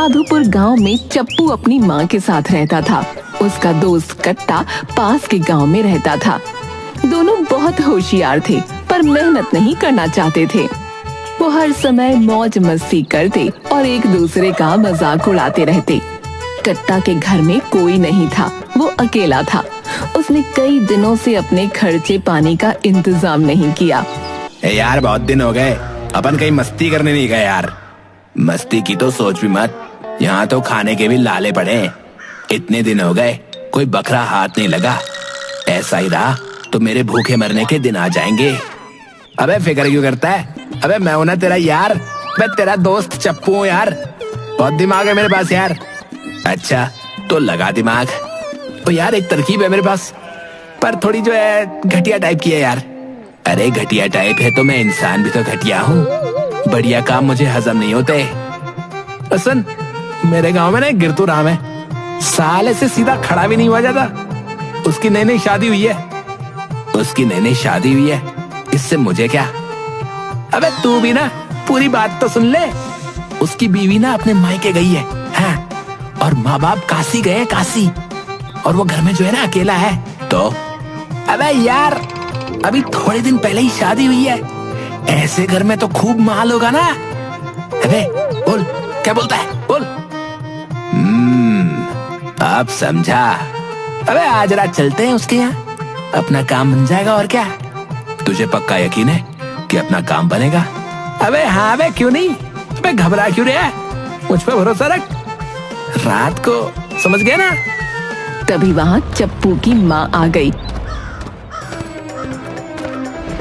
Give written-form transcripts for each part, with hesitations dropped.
साधुपुर गांव में चप्पू अपनी माँ के साथ रहता था। उसका दोस्त कट्टा पास के गांव में रहता था। दोनों बहुत होशियार थे पर मेहनत नहीं करना चाहते थे। वो हर समय मौज मस्ती करते और एक दूसरे का मजाक उड़ाते रहते। कट्टा के घर में कोई नहीं था, वो अकेला था। उसने कई दिनों से अपने खर्चे पानी का इंतजाम नहीं किया। यार बहुत दिन हो गए, अपन कहीं मस्ती करने नहीं गए यार। मस्ती की तो सोच भी मत, यहाँ तो खाने के भी लाले पड़े। इतने दिन हो गए कोई बकरा हाथ नहीं लगा। ऐसा ही रहा तो मेरे भूखे मरने के दिन आ जाएंगे। अबे फिक्र क्यों करता है? अबे मैं हूं ना तेरा यार, मैं तेरा दोस्त चप्पू हूँ यार। बहुत दिमाग है मेरे पास यार। अच्छा तो लगा दिमाग। तो यार एक तरकीब है मेरे पास, पर थोड़ी जो है घटिया टाइप की है यार। अरे घटिया टाइप है तो मैं इंसान भी तो घटिया हूँ। बढ़िया काम मुझे हजम नहीं होते। सुन, मेरे गांव में ना एक गिरतू राम है, साले से सीधा खड़ा भी नहीं हुआ जाता। उसकी नई नई शादी हुई है। इससे मुझे क्या? अबे तू भी ना पूरी बात तो सुन ले। उसकी बीवी ना अपने मायके गई है, हाँ? और माँ बाप काशी गए, काशी। और वो घर में जो है ना अकेला है। तो अबे यार अभी थोड़े दिन पहले ही शादी हुई है। ऐसे घर में तो खूब माल होगा ना। अबे बोल, क्या बोलता है? बोल। अब समझा। अबे आज रात चलते हैं उसके यहाँ, अपना काम बन जाएगा। और क्या, तुझे पक्का यकीन है कि अपना काम बनेगा? अबे हाँ बे, क्यों नहीं? अबे घबरा क्यों रहा है? मुझ पे भरोसा रख, रात को समझ गया ना। तभी वहाँ चप्पू की माँ आ गई।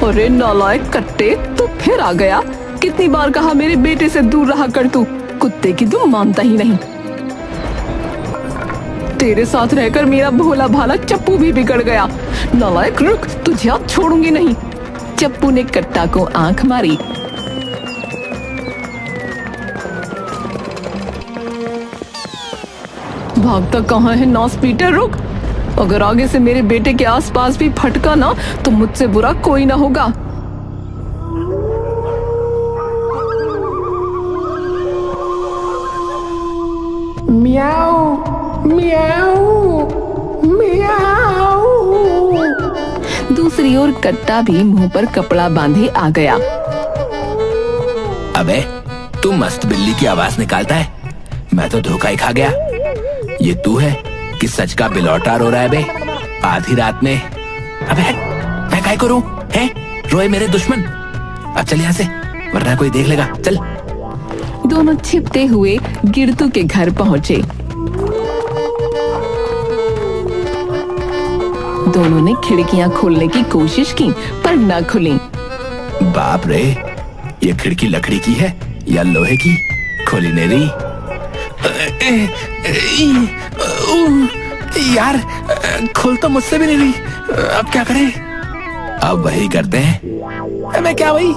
अरे नालायक कट्टे, तू फिर आ गया। कितनी बार कहा मेरे बेटे से दूर रहा कर तू, कुत्ते की तू मानता ही नहीं। तेरे साथ रहकर मेरा भोला भाला चप्पू भी बिगड़ गया। नालायक रुक, तुझे अब छोड़ूंगी नहीं। चप्पू ने कट्टा को आंख मारी। भागता कहाँ है नौस पीटर, रुक। अगर आगे से मेरे बेटे के आसपास भी फटका ना तो मुझसे बुरा कोई ना होगा। म्याऊ म्याऊ म्याऊ। दूसरी ओर कट्टा भी मुंह पर कपड़ा बांधे आ गया। अबे तू मस्त बिल्ली की आवाज निकालता है, मैं तो धोखा ही खा गया। ये तू है कि सच का बिलौटा रो रहा है बे आधी रात में? अबे हट, मैं काय करूं? है रोए मेरे दुश्मन। अब चल यहाँ से, वरना कोई देख लेगा। चल। दोनों छिपते हुए गिरतू के घर पहुँचे। दोनों ने खिड़कियां खोलने की कोशिश की पर न खुली। बाप रे, ये खिड़की लकड़ी की है या लोहे की? खोली नहीं रही। यार खोल तो मुझसे भी नहीं रही। अब क्या करें? अब वही करते हैं। अबे क्या वही?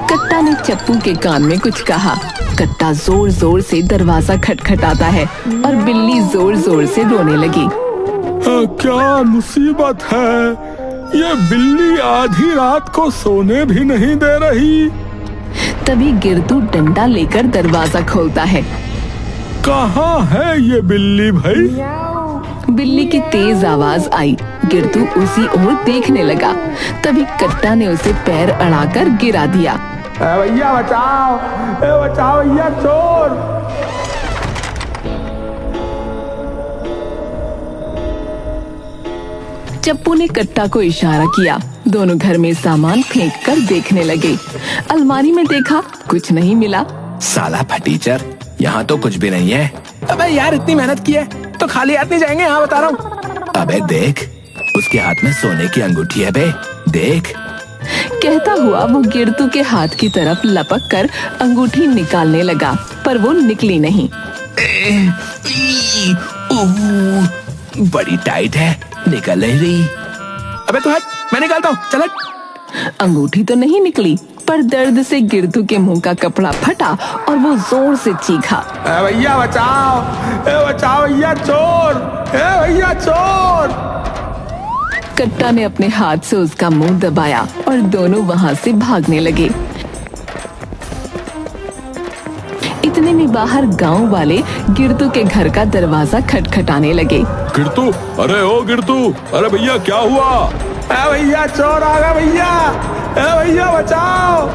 कट्टा ने चप्पू के कान में कुछ कहा। कट्टा जोर जोर से दरवाजा खटखटाता है और बिल्ली जोर जोर से रोने लगी। क्या मुसीबत है? ये बिल्ली आधी रात को सोने भी नहीं दे रही। तभी गिरतू डंडा लेकर दरवाजा खोलता है। कहाँ है ये बिल्ली भाई? बिल्ली की तेज आवाज आई। गिरतू उसी ओर देखने लगा। तभी कट्टा ने उसे पैर अड़ाकर गिरा दिया। भैया बचाओ, बचाओ भैया, चोर। चप्पू ने कट्टा को इशारा किया। दोनों घर में सामान फेंक कर देखने लगे। अलमारी में देखा, कुछ नहीं मिला। साला फटीचर, यहाँ तो कुछ भी नहीं है। अबे यार इतनी मेहनत की है तो खाली हाथ नहीं जाएंगे, हाँ बता रहा हूँ। अबे देख, उसके हाथ में सोने की अंगूठी है बे, देख। कहता हुआ वो गिरतू के हाथ की तरफ लपक कर अंगूठी निकालने लगा, पर वो निकली नहीं। बड़ी टाइट है, निकल नहीं रही। अबे तू हट, मैं निकालता हूँ, चल हट। अंगूठी तो नहीं निकली, पर दर्द से गिरतू के मुंह का कपड़ा फटा और वो जोर से चीखा। भैया बचाओ, बचाओ भैया, चोर, भैया चोर। कट्टा ने अपने हाथ से उसका मुंह दबाया और दोनों वहां से भागने लगे। इतने में बाहर गांव वाले गिरतू के घर का दरवाजा खटखटाने लगे। गिरतू, अरे ओ गिरतू, अरे भैया क्या हुआ? भैया चोर आ गया भैया, भैया बचाओ।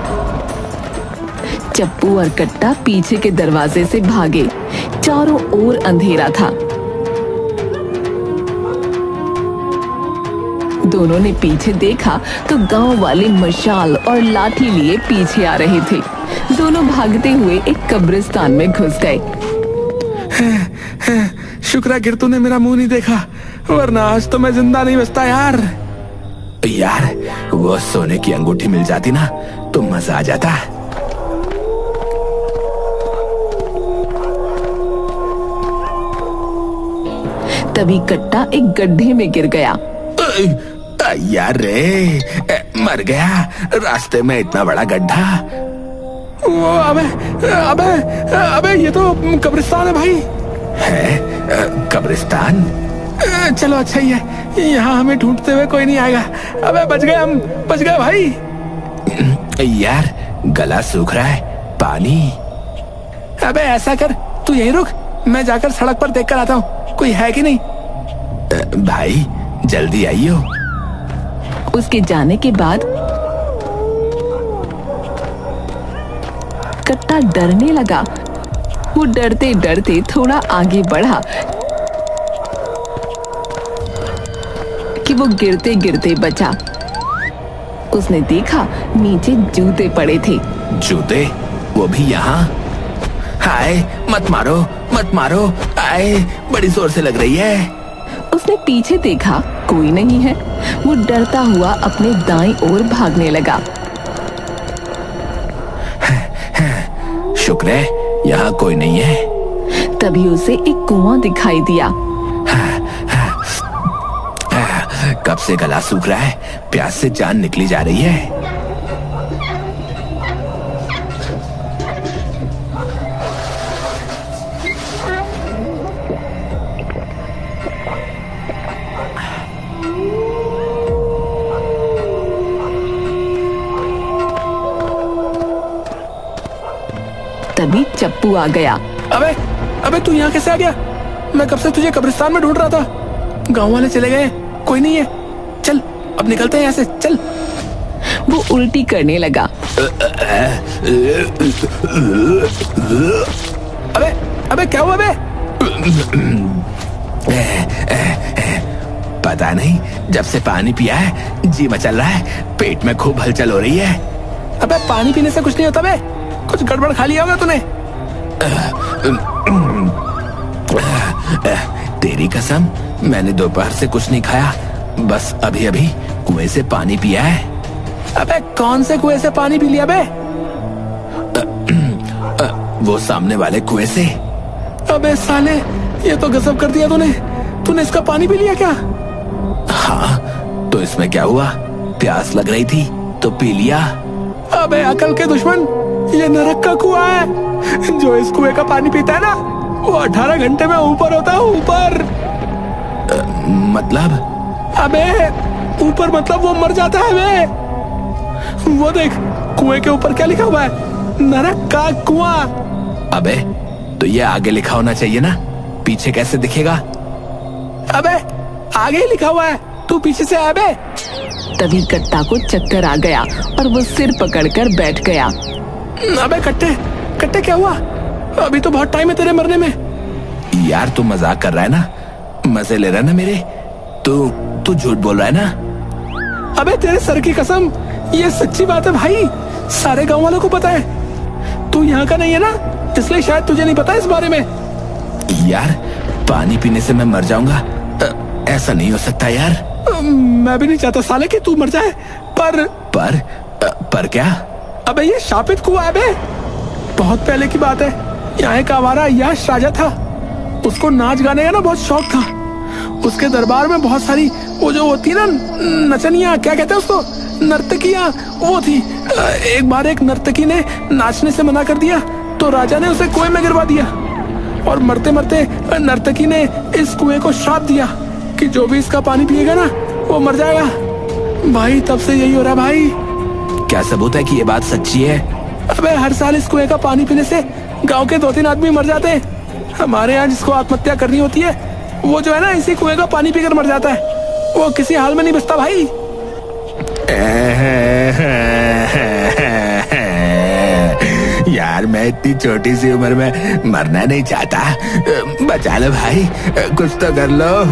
चप्पू और कट्टा पीछे के दरवाजे से भागे। चारों ओर अंधेरा था। दोनों ने पीछे देखा तो गांव वाले मशाल और लाठी लिए पीछे आ रहे थे। दोनों भागते हुए एक कब्रिस्तान में घुस गए। शुक्र है गिरतू ने मेरा मुंह नहीं देखा, वरना आज तो मैं जिंदा नहीं बचता यार। यार वो सोने की अंगूठी मिल जाती ना तो मजा आ जाता। तभी कट्टा एक गड्ढे में गिर गया। यार रे, मर गया रास्ते में इतना बड़ा गड्ढा। अबे अबे अबे ये तो कब्रिस्तान है भाई। है कब्रिस्तान? चलो अच्छा ही है, यहाँ हमें ढूंढते हुए कोई नहीं आएगा। अबे बच गए हम, बच गए भाई। यार गला सूख रहा है, पानी। अबे ऐसा कर, तू यहीं रुक, मैं जाकर सड़क पर देख कर आता हूँ कोई है कि नहीं। भाई जल्दी आइयो। उसके जाने के बाद कट्टा डरने लगा। वो डरते डरते थोड़ा आगे बढ़ा कि वो गिरते गिरते बचा। उसने देखा नीचे जूते पड़े थे। जूते? वो भी यहाँ? हाय मत मारो मत मारो, आए बड़ी जोर से लग रही है। उसने पीछे देखा, कोई नहीं है। वो डरता हुआ अपने दाईं ओर भागने लगा। शुक्र है यहाँ कोई नहीं है। तभी उसे एक कुआं दिखाई दिया। कब से गला सूख रहा है, प्यास से जान निकली जा रही है। तभी चप्पू आ गया। अबे अबे तू यहाँ कैसे आ गया? मैं कब से तुझे कब्रिस्तान में ढूंढ रहा था। गांव वाले चले गए, कोई नहीं है। चल अब निकलते हैं यहाँ से, चल। वो उल्टी करने लगा। अबे अबे क्या हुआ बे? पता नहीं, जब से पानी पिया है जी मचल रहा है, पेट में खूब हलचल हो रही है। अबे पानी पीने से कुछ नहीं होता बे, कुछ गड़बड़ खा लिया होगा तूने। तेरी कसम, मैंने दोपहर से कुछ नहीं खाया, बस अभी अभी कुएं से पानी पिया है। अबे कौन से कुएं से पानी पी लिया बे? वो सामने वाले कुएं से। अबे साले, ये तो गजब कर दिया तूने। तूने इसका पानी पी लिया क्या? हाँ तो इसमें क्या हुआ, प्यास लग रही थी तो पी लिया। अबे अकल के दुश्मन, ये नरक का कुआं है। जो इस कुएं का पानी पीता है ना, वो 18 घंटे में ऊपर होता है, ऊपर। मतलब? अबे ऊपर मतलब वो मर जाता है बे। वो देख कुएं के ऊपर क्या लिखा हुआ है, नरक का कुआं। अबे तो ये आगे लिखा होना चाहिए ना, पीछे कैसे दिखेगा? अबे आगे ही लिखा हुआ है, तू पीछे से आ बे। तभी कट्टा को चक्कर आ गया और वो सिर पकड़कर बैठ गया। अबे कट्टे कट्टे क्या हुआ? अभी तो बहुत टाइम है तेरे मरने में। यार तू मजाक कर रहा है ना, मजे ले रहा है ना मेरे? तू झूठ बोल रहा है ना? अबे तेरे सर की कसम, ये सच्ची बात है भाई, सारे गांव वालों को पता है। तू यहाँ का नहीं है ना, इसलिए शायद तुझे नहीं पता इस बारे में। यार पानी पीने से मैं मर जाऊंगा, ऐसा नहीं हो सकता यार। मैं भी नहीं चाहता साले कि तू मर जाए, पर क्या? अबे ये शापित कुआं है बे। बहुत पहले की बात है, यहाँ एक आवारा यश राजा था। उसको नाच गाने का ना बहुत शौक था। उसके दरबार में बहुत सारी वो जो होती ना नचनिया, क्या कहते हैं उसको, नर्तकियां, वो थी। एक बार एक नर्तकी ने नाचने से मना कर दिया तो राजा ने उसे कुएं में गिरवा दिया, और मरते मरते नर्तकी ने इस कुएं को श्राप दिया कि जो भी इसका पानी पिएगा ना वो मर जाएगा। भाई तब से यही हो रहा भाई। क्या सबूत है कि ये बात सच्ची है? अबे हर साल इस कुएं का पानी पीने से गांव के 2-3 आदमी मर जाते हैं। हमारे यहाँ जिसको आत्महत्या करनी होती है वो जो है ना इसी कुएं का पानी पीकर मर जाता है। वो किसी हाल में नहीं बचता भाई। यार मैं इतनी छोटी सी उम्र में मरना नहीं चाहता, बचा लो भाई, कुछ तो कर लो।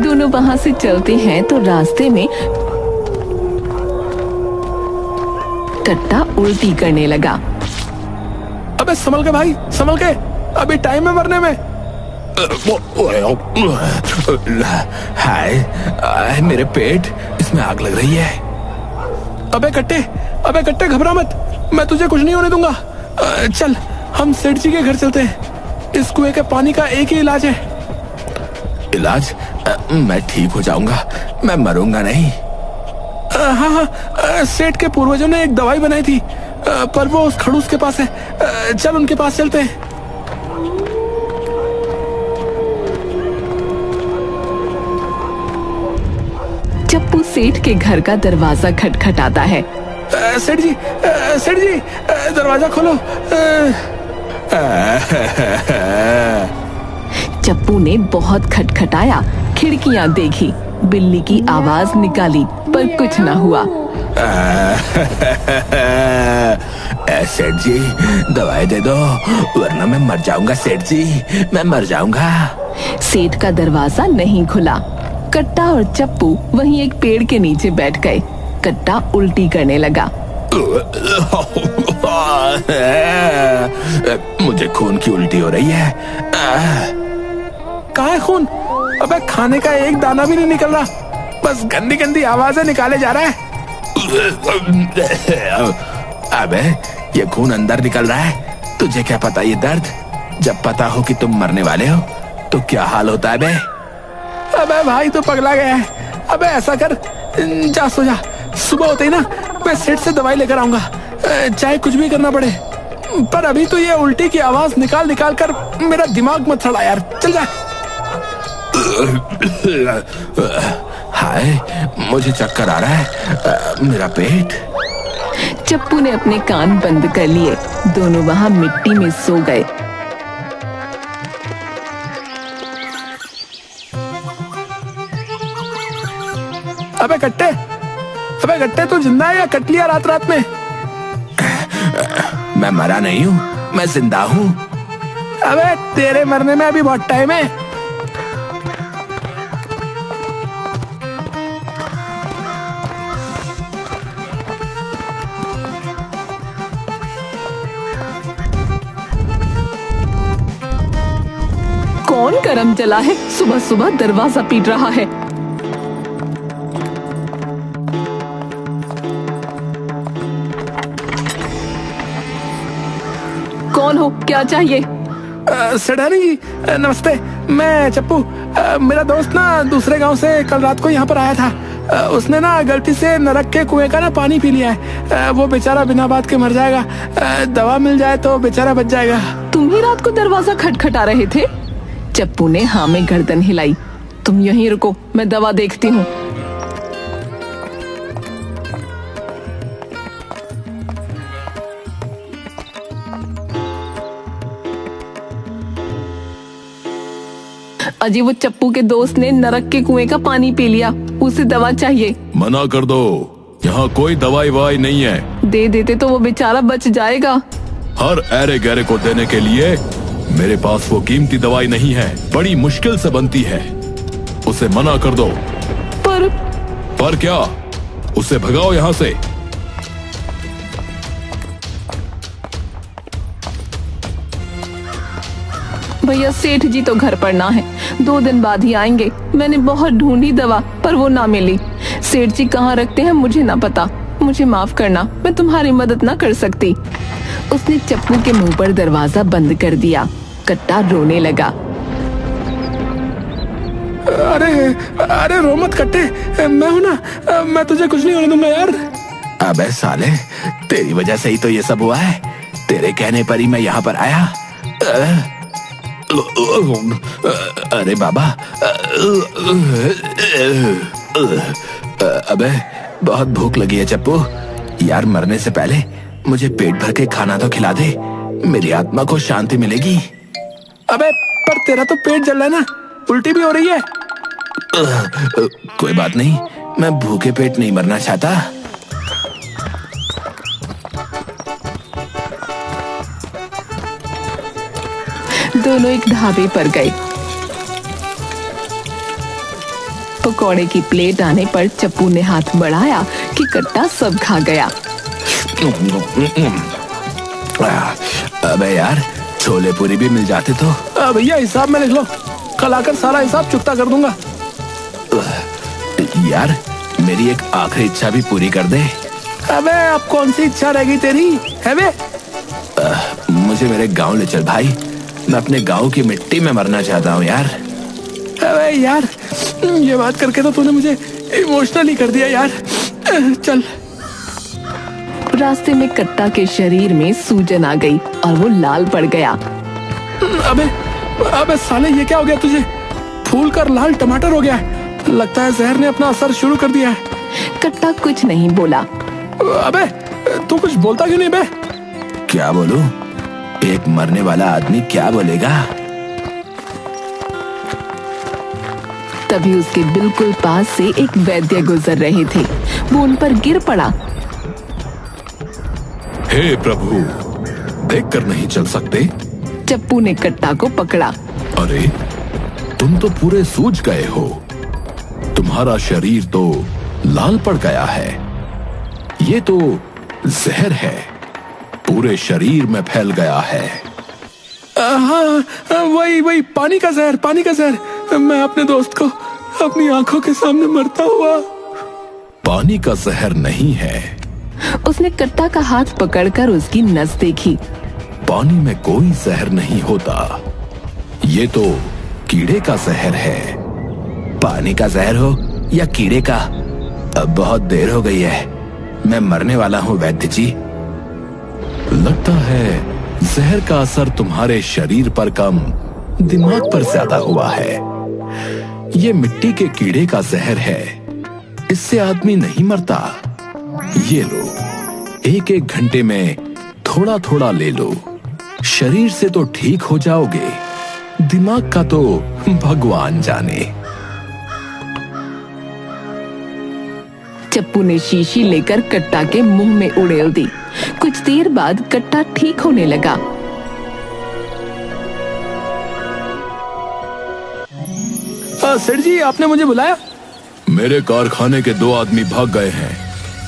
दोनों वहाँ से चलते हैं तो रास्ते में कट्टा उल्टी करने लगा। अबे संभल के भाई, संभल के, अभी टाइम है मरने में। हाय मेरे पेट, इसमें आग लग रही है। अबे कट्टे घबरा मत, मैं तुझे कुछ नहीं होने दूंगा। चल हम सेठ जी के घर चलते हैं। इस कुएं के पानी का एक ही इलाज है। इलाज? मैं ठीक हो जाऊंगा, मैं मरूंगा नहीं। हाँ, सेठ के पूर्वजों ने एक दवाई बनाई थी, पर वो उस खड़ूस के पास है। चल उनके पास चलते हैं। चप्पू सेठ के घर का दरवाजा खटखटाता है। सेठ जी, दरवाजा खोलो। चप्पू ने बहुत खटखटाया, खिड़कियां देखी, बिल्ली की आवाज निकाली, पर कुछ ना हुआ। सेठ जी दवाई दे दो, वरना मैं मर जाऊंगा। सेठ जी मैं मर जाऊंगा। सेठ का दरवाजा नहीं खुला। कट्टा और चप्पू वहीं एक पेड़ के नीचे बैठ गए। कट्टा उल्टी करने लगा। मुझे खून की उल्टी हो रही है। कहाँ है खून? अबे खाने का एक दाना भी नहीं निकल रहा, बस गंदी गंदी आवाजें निकाले जा रहा है। अबे ये खून अंदर निकल रहा है, तुझे क्या पता ये दर्द? जब पता हो कि तुम मरने वाले हो तो क्या हाल होता है बे? अबे भाई तो पगला गया है। अबे ऐसा कर, जा सो जा, सुबह होते ही ना मैं सेठ से दवाई लेकर आऊंगा, चाहे कुछ भी करना पड़े। पर अभी तो ये उल्टी की आवाज निकाल निकाल कर मेरा दिमाग मत सड़ा यार। चल जा। हाय मुझे चक्कर आ रहा है, मेरा पेट। चप्पू ने अपने कान बंद कर लिए। दोनों वहां मिट्टी में सो गए। अबे कट्टे तू जिंदा है या कट लिया रात रात में? मैं मरा नहीं हूँ, मैं जिंदा हूँ। अबे तेरे मरने में अभी बहुत टाइम है। कौन करम जला है, सुबह सुबह दरवाजा पीट रहा है। कौन हो, क्या चाहिए? सेठानी जी नमस्ते, मैं चप्पू। मेरा दोस्त ना दूसरे गांव से कल रात को यहाँ पर आया था। उसने ना गलती से नरक के कुएं का ना पानी पी लिया है। वो बेचारा बिना बात के मर जाएगा। दवा मिल जाए तो बेचारा बच जाएगा। तुम ही रात को दरवाजा खटखटा रहे थे? चप्पू ने हाँ में गर्दन हिलाई। तुम यहीं रुको, मैं दवा देखती हूँ। अजी वो चप्पू के दोस्त ने नरक के कुएं का पानी पी लिया, उसे दवा चाहिए। मना कर दो, यहाँ कोई दवाई ववाई नहीं है। दे देते तो वो बेचारा बच जाएगा। हर ऐरे गहरे को देने के लिए मेरे पास वो कीमती दवाई नहीं है, बड़ी मुश्किल से बनती है। उसे मना कर दो। पर क्या? उसे भगाओ यहाँ से। भैया सेठ जी तो घर पर ना है, 2 दिन बाद ही आएंगे। मैंने बहुत ढूंढी दवा, पर वो ना मिली। सेठ जी कहाँ रखते हैं मुझे ना पता। मुझे माफ करना, मैं तुम्हारी मदद ना कर सकती। उसने चप्पू के मुंह पर दरवाजा बंद कर दिया। कट्टा रोने लगा। अरे रो मत कट्टे, मैं हूं ना, मैं तुझे कुछ नहीं होने दूंगा यार। अबे साले, तेरी वजह से ही तो ये सब हुआ है। तेरे कहने पर ही मैं यहाँ पर आया। अरे बाबा, अबे बहुत भूख लगी है चप्पू। यार मरने से पहले मुझे पेट भर के खाना तो खिला दे, मेरी आत्मा को शांति मिलेगी। अबे पर तेरा तो पेट जल रहा है ना, उल्टी भी हो रही है। कोई बात नहीं, मैं भूखे पेट नहीं मरना चाहता। दोनों एक ढाबे पर गए। पकौड़े की प्लेट आने पर चप्पू ने हाथ बढ़ाया कि कट्टा सब खा गया। अबे यार, छोले पूरी भी मिल जाते तो। भैया हिसाब में लिख लो, कल आकर सारा हिसाब चुकता कर दूंगा। यार मेरी एक आखिरी इच्छा भी पूरी कर दे। अबे अब कौन सी इच्छा रह गई तेरी है बे? मुझे मेरे गांव ले चल भाई, मैं अपने गांव की मिट्टी में मरना चाहता हूँ यार। अबे यार ये बात करके तो तूने मुझे इमोशनल कर दिया यार। चल। रास्ते में कट्टा के शरीर में सूजन आ गई और वो लाल पड़ गया। अबे साले ये क्या हो गया तुझे? फूल कर लाल टमाटर हो गया। लगता है जहर ने अपना असर शुरू कर दिया है। कट्टा कुछ नहीं बोला। अबे तू कुछ बोलता क्यों नहीं बे? क्या बोलूं? एक मरने वाला आदमी क्या बोलेगा? तभी उसके बिल्कुल पास से एक वैद्य गुजर रहे थे। वो उन पर गिर पड़ा। हे प्रभु, देखकर नहीं चल सकते? चप्पू ने कट्टा को पकड़ा। अरे तुम तो पूरे सूज गए हो, तुम्हारा शरीर तो लाल पड़ गया है। ये तो जहर है, पूरे शरीर में फैल गया है। हाँ वही पानी का जहर, पानी का जहर। मैं अपने दोस्त को अपनी आंखों के सामने मरता हुआ। पानी का जहर नहीं है। उसने कट्टा का हाथ पकड़कर उसकी नस देखी। पानी में कोई जहर नहीं होता, ये तो कीड़े का जहर है। पानी का जहर हो या कीड़े का, अब बहुत देर हो गई है, मैं मरने वाला हूँ वैद्य जी। लगता है जहर का असर तुम्हारे शरीर पर कम, दिमाग पर ज्यादा हुआ है। ये मिट्टी के कीड़े का जहर है, इससे आदमी नहीं मरता। ये लो, एक एक घंटे में थोड़ा थोड़ा ले लो, शरीर से तो ठीक हो जाओगे, दिमाग का तो भगवान जाने। चप्पू ने शीशी लेकर कट्टा के मुंह में उड़ेल दी। कुछ देर बाद कट्टा ठीक होने लगा। सेठ जी आपने मुझे बुलाया? मेरे कारखाने के 2 आदमी भाग गए हैं,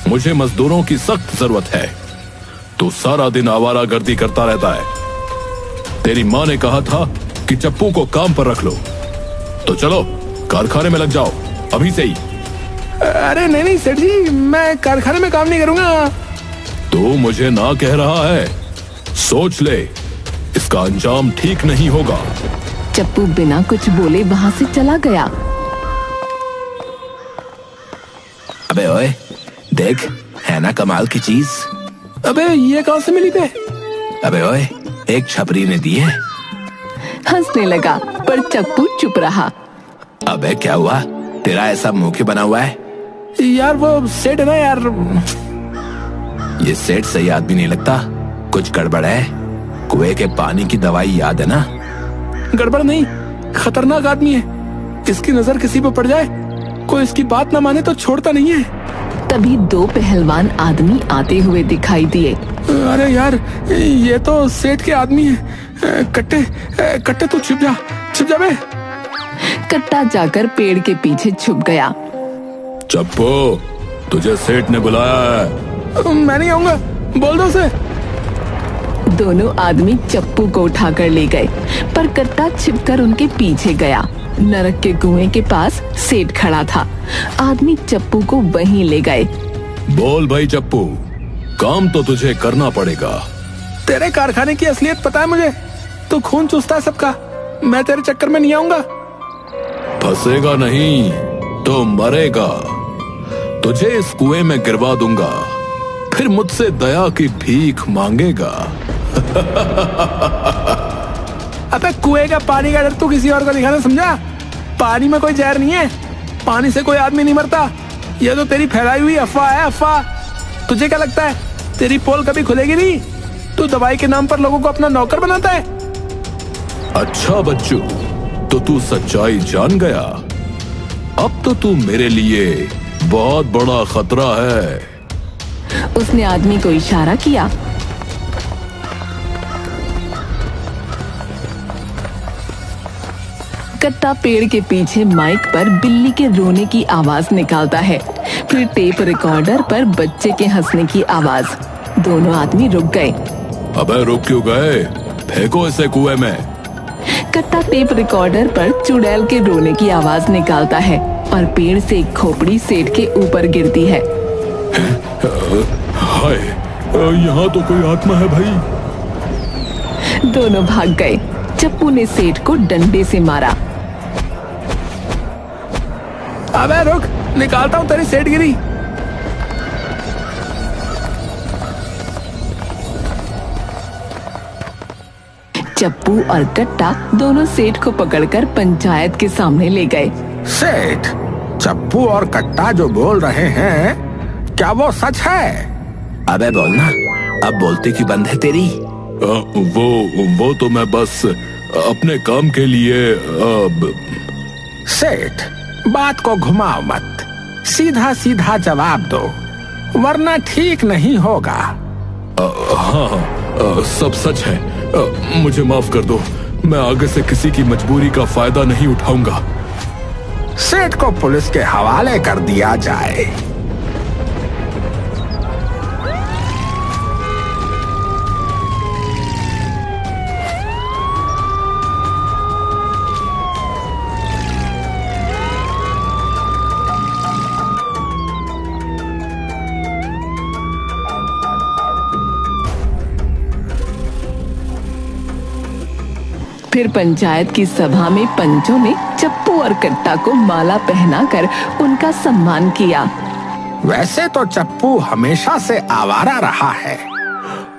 मुझे मजदूरों की सख्त जरूरत है। तू सारा दिन आवारागर्दी करता रहता है। तेरी माँ ने कहा था कि चप्पू को काम पर रख लो, तो चलो कारखाने में लग जाओ अभी से ही। अरे नहीं सेठ जी, मैं कारखाने में काम नहीं करूंगा। तू मुझे ना कह रहा है? सोच ले, इसका अंजाम ठीक नहीं होगा। चप्पू बिना कुछ बोले वहां से चला गया। अबे ओए, देख, है ना कमाल की चीज? अबे ये कहां से मिली बे? अबे ओए, एक छपरी ने दी है। हंसने लगा पर चप्पू चुप रहा। अबे क्या हुआ, तेरा ऐसा मुंह क्यों बना हुआ है? यार वो सेठ है ना यार। ये सेठ सही आदमी नहीं लगता, कुछ गड़बड़ है। कुएं के पानी की दवाई याद है ना? गड़बड़ नहीं, खतरनाक आदमी है। इसकी नजर किसी पे पड़ जाए, कोई इसकी बात ना माने तो छोड़ता नहीं है। तभी 2 पहलवान आदमी आते हुए दिखाई दिए। अरे यार ये तो सेठ के आदमी है। कट्टे तू छुप जा बे। कट्टा जाकर पेड़ के पीछे छुप गया। चप्पू, तुझे सेठ ने बुलाया है। मैं नहीं आऊंगा, बोल दो उसे। दोनों आदमी चप्पू को उठाकर ले गए, पर कट्टा छिपकर उनके पीछे गया। नरक के कुएं के पास सेठ खड़ा था। आदमी चप्पू को वहीं ले गए। बोल भाई चप्पू, काम तो तुझे करना पड़ेगा। तेरे कारखाने की असलियत पता है मुझे। तू खून चूसता है सबका, मैं तेरे चक्कर में नहीं आऊंगा। फंसेगा नहीं तो मरेगा। तुझे इस कुएं में गिरवा दूंगा, फिर मुझसे दया की भीख मांगेगा। अबे कुएं का पानी का डर तू किसी और को दिखाना समझा? पानी में कोई जहर नहीं है, पानी से कोई आदमी नहीं मरता। ये तो तेरी फैलाई हुई अफवाह है, अफवाह। तुझे क्या लगता है तेरी पोल कभी खुलेगी नहीं? तू दवाई के नाम पर लोगों को अपना नौकर बनाता है। अच्छा बच्चू, तो तू सच्चाई जान गया। अब तो तू मेरे लिए बहुत बड़ा खतरा है। उसने आदमी को इशारा किया। कट्टा पेड़ के पीछे माइक पर बिल्ली के रोने की आवाज निकालता है, फिर टेप रिकॉर्डर पर बच्चे के हंसने की आवाज। दोनों आदमी रुक गए। अबे रुक क्यों गए? फेंको इसे कुएं में। कट्टा टेप रिकॉर्डर पर चुड़ैल के रोने की आवाज निकालता है और पेड़ से एक खोपड़ी सेठ के ऊपर गिरती है। हाय, यहाँ तो कोई आत्मा है भाई। दोनों भाग गए। चप्पू ने सेठ को डंडे से मारा। अबे रुक, निकालता हूँ तेरी सेठगिरी। चप्पू और कट्टा दोनों सेठ को पकड़कर पंचायत के सामने ले गए। सेठ, चप्पू और कट्टा जो बोल रहे हैं, क्या वो सच है? अबे बोलना, अब बोलते की बंद है तेरी। वो तो मैं बस अपने काम के लिए सेठ, बात को घुमाओ मत, सीधा सीधा जवाब दो, वरना ठीक नहीं होगा। हाँ, सब सच है। मुझे माफ कर दो, मैं आगे से किसी की मजबूरी का फायदा नहीं उठाऊंगा। सेठ को पुलिस के हवाले कर दिया जाए। फिर पंचायत की सभा में पंचों ने चप्पू और कट्टा को माला पहनाकर उनका सम्मान किया। वैसे तो चप्पू हमेशा से आवारा रहा है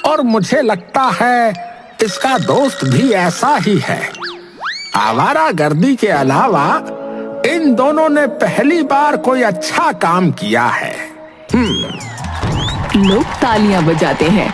और मुझे लगता है इसका दोस्त भी ऐसा ही है। आवारागर्दी के अलावा इन दोनों ने पहली बार कोई अच्छा काम किया है। लोग तालियां बजाते हैं।